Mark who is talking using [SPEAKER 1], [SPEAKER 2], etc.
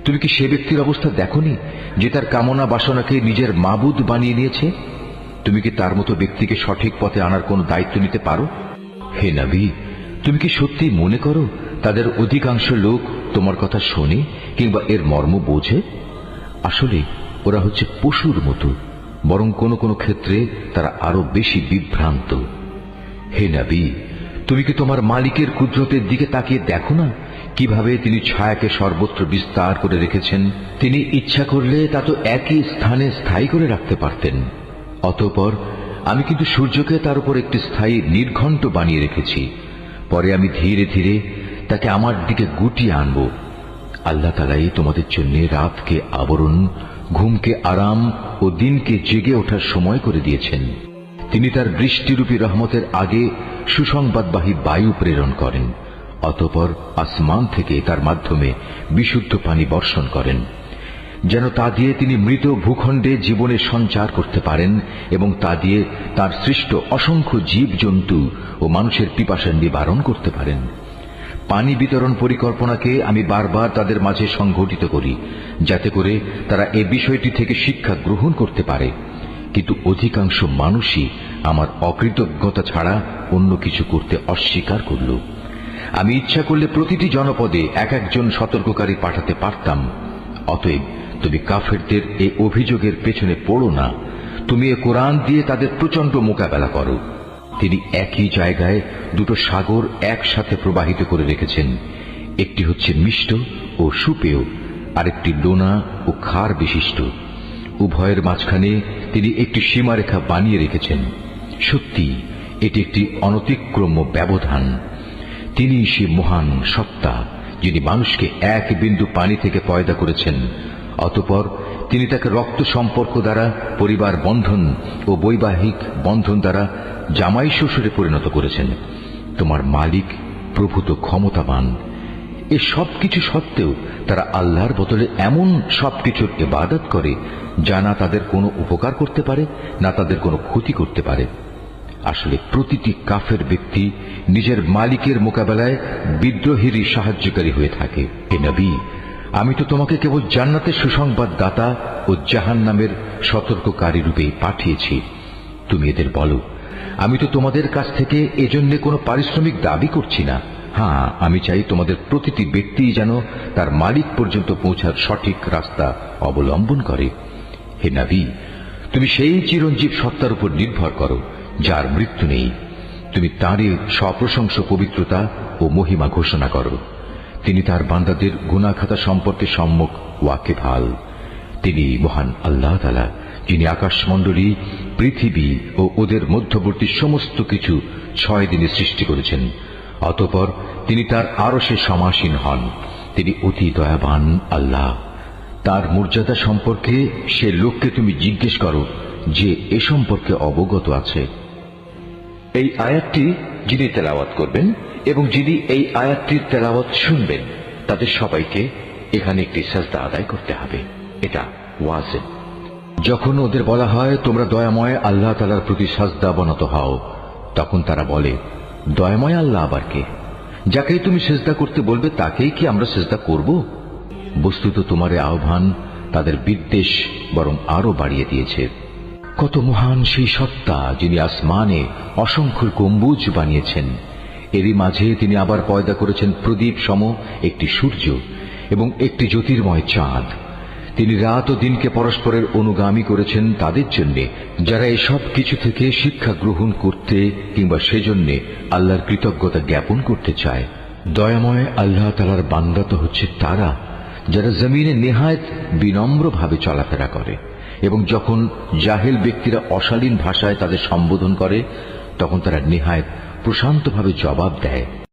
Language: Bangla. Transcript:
[SPEAKER 1] তুমি কি সে ব্যক্তির অবস্থা দেখোনি যে তার কামনা বাসনাকে নিজের মাবুদ বানিয়ে নিয়েছে? তুমি কি তার মতো ব্যক্তিকে সঠিক পথে আনার কোনো দায়িত্ব নিতে পারো? হে নবী, তুমি কি সত্যি মনে করো তাদের অধিকাংশ লোক তোমার কথা শোনে কিংবা এর মর্ম বোঝে? আসলে ওরা হচ্ছে পশুর মতো, বরং কোনো কোনো ক্ষেত্রে তারা আরো বেশি বিভ্রান্ত। হে নবী, তুমি কি তোমার মালিকের কুদরতের দিকে তাকিয়ে দেখো না কিভাবে তিনি ছায়াকে সর্বত্র বিস্তার করে রেখেছেন? তিনি ইচ্ছা করলে তা তো একই স্থানে স্থায়ী করে রাখতে পারতেন। অতঃপর আমি কিন্তু সূর্যকে তার উপর একটি স্থায়ী নির্ঘণ্ট বানিয়ে রেখেছি। পরে আমি ধীরে ধীরে তাকে আমার দিকে গুটিয়ে আনব। আল্লাহ তাআলাই তোমাদের জন্য রাতকে আবরণ, ঘুমকে আরাম ও দিনকে জেগে ওঠার সময় করে দিয়েছেন। তিনি তার বৃষ্টিরূপী রহমতের আগে সুসংবাদবাহী বায়ু প্রেরণ করেন, অতঃপর আসমান থেকে তার মাধ্যমে বিশুদ্ধ পানি বর্ষণ করেন, যেন তা দিয়ে তিনি মৃত ভূখণ্ডে জীবনের সঞ্চার করতে পারেন এবং তা দিয়ে তার সৃষ্ট অসংখ্য জীবজন্তু ও মানুষের পিপাসা নিবারণ করতে পারেন। পানি বিতরণ পরিকল্পনাকে আমি বারবার তাদের মাঝে সংঘটিত করি, যাতে করে তারা এ বিষয়টি থেকে শিক্ষা গ্রহণ করতে পারে। কিন্তু অধিকাংশ মানুষই আমার অকৃতজ্ঞতা ছাড়া অন্য কিছু করতে অস্বীকার করল। আমি ইচ্ছা করলে প্রতিটি জনপদে এক একজন সতর্ককারী পাঠাতে পারতাম। অতএব তুমি কাফেরদের এই অভিযোগের পেছনে পড়ো না। তুমি এ কোরআন দিয়ে তাদের প্রচন্ড মোকাবেলা করো। তিনি একই জায়গায় দুটো সাগর একসাথে প্রবাহিত করে রেখেছেন। একটি হচ্ছে মিষ্ট ও সুপেয়, আরেকটি লোনা ও ক্ষার বিশিষ্ট। উভয়ের মাঝখানে তিনি একটি সীমারেখা বানিয়ে রেখেছেন। সত্যি এটি একটি অনতিক্রম্য ব্যবধান। তিনি সে মহান সত্তা যিনি মানুষকে এক বিন্দু পানি থেকে পয়দা করেছেন, অতঃপর তিনি তাকে রক্ত সম্পর্ক দ্বারা পরিবার বন্ধন ও বৈবাহিক বন্ধন দ্বারা জামাই শ্বশুরে পরিণত করেছেন। তোমার মালিক প্রভূত ক্ষমতাবান। এ সবকিছু সত্ত্বেও তারা আল্লাহর বদলে এমন সবকিছুর ইবাদত করে যা না তাদের কোনো উপকার করতে পারে না তাদের কোনো ক্ষতি করতে পারে। আসলে প্রতিটি কাফের ব্যক্তি নিজের মালিকের মোকাবেলায় বিদ্রোহেরই সাহায্যকারী হয়ে থাকে। হে নবী, আমি তো তোমাকে কেবল জান্নাতের সুসংবাদ দাতা ও জাহান্নামের সতর্ককারী রূপে পাঠিয়েছি। তুমি এদের বলো, আমি তো তোমাদের কাছ থেকে এজন্য কোনো পারিশ্রমিক দাবি করছি না। হ্যাঁ, আমি চাই তোমাদের প্রতিটি ব্যক্তি যেন তার মালিক পর্যন্ত পৌঁছার সঠিক রাস্তা অবলম্বন করে। হে নবী, তুমি সেই চিরঞ্জীব সত্তার উপর নির্ভর করো যার মৃত্যু নেই। তুমি তাঁরই সপ্রশংস পবিত্রতা ও মহিমা ঘোষণা করো। তিনি তার বান্দাদের গুনাহ খাতা সম্পর্কে সম্যক ওয়াকিবহাল। তিনি মহান আল্লাহ তাআলা, যিনি আকাশমণ্ডলী, পৃথিবী ও ওদের মধ্যবর্তী সমস্ত কিছু 6 দিনে সৃষ্টি করেছেন। অতঃপর তিনি তার আরশে সমাসীন হন। তিনি অতি দয়াবান আল্লাহ। তার মর্যাদা সম্পর্কে সে লোককে তুমি জিজ্ঞেস করো যে এ সম্পর্কে অবগত আছে। এই আয়াতটি যিনি তেলাওয়াত করবেন এবং যিনি এই আয়াতটির তেলাওয়াত শুনবেন তাদের সবাইকে এখানে একটি সাজদা আদায় করতে হবে। এটা ওয়াজিব। যখন ওদের বলা হয় তোমরা দয়াময় আল্লাহ তাআলার প্রতি সাজদা অবনত হও, তখন তারা বলে, দয়াময় আল্লাহ আবার কে? যাকেই তুমি সিজদা করতে বলবে তাকেই কি আমরা সিজদা করব? বস্তুত তোমার আহ্বান তাদের বিদ্বেষ বরং আরো বাড়িয়ে দিয়েছে। কত মহান সেই সত্তা যিনি আসমানে অসংখ্য গম্বুজ বানিয়েছেন। এরই মাঝে তিনি আবার পয়দা করেছেন প্রদীপ সম একটি সূর্য এবং একটি জ্যোতির্ময় চাঁদ। তিনি রাত ও দিনকে পরস্পরের অনুগামী করেছেন তাদের জন্য যারা এসব কিছু থেকে শিক্ষা গ্রহণ করতে কিংবা সেজন্য আল্লাহর কৃতজ্ঞতা জ্ঞাপন করতে চায়। দয়াময় আল্লাহ তাআলার বান্দা তো হচ্ছে তারা যারা জমিনে নেহায়েত বিনম্রভাবে চলাফেরা করে এবং যখন জাহেল ব্যক্তিরা অশালীন ভাষায় তাদের সম্বোধন করে তখন তারা নেহায়েত প্রশান্তভাবে জবাব দেয়।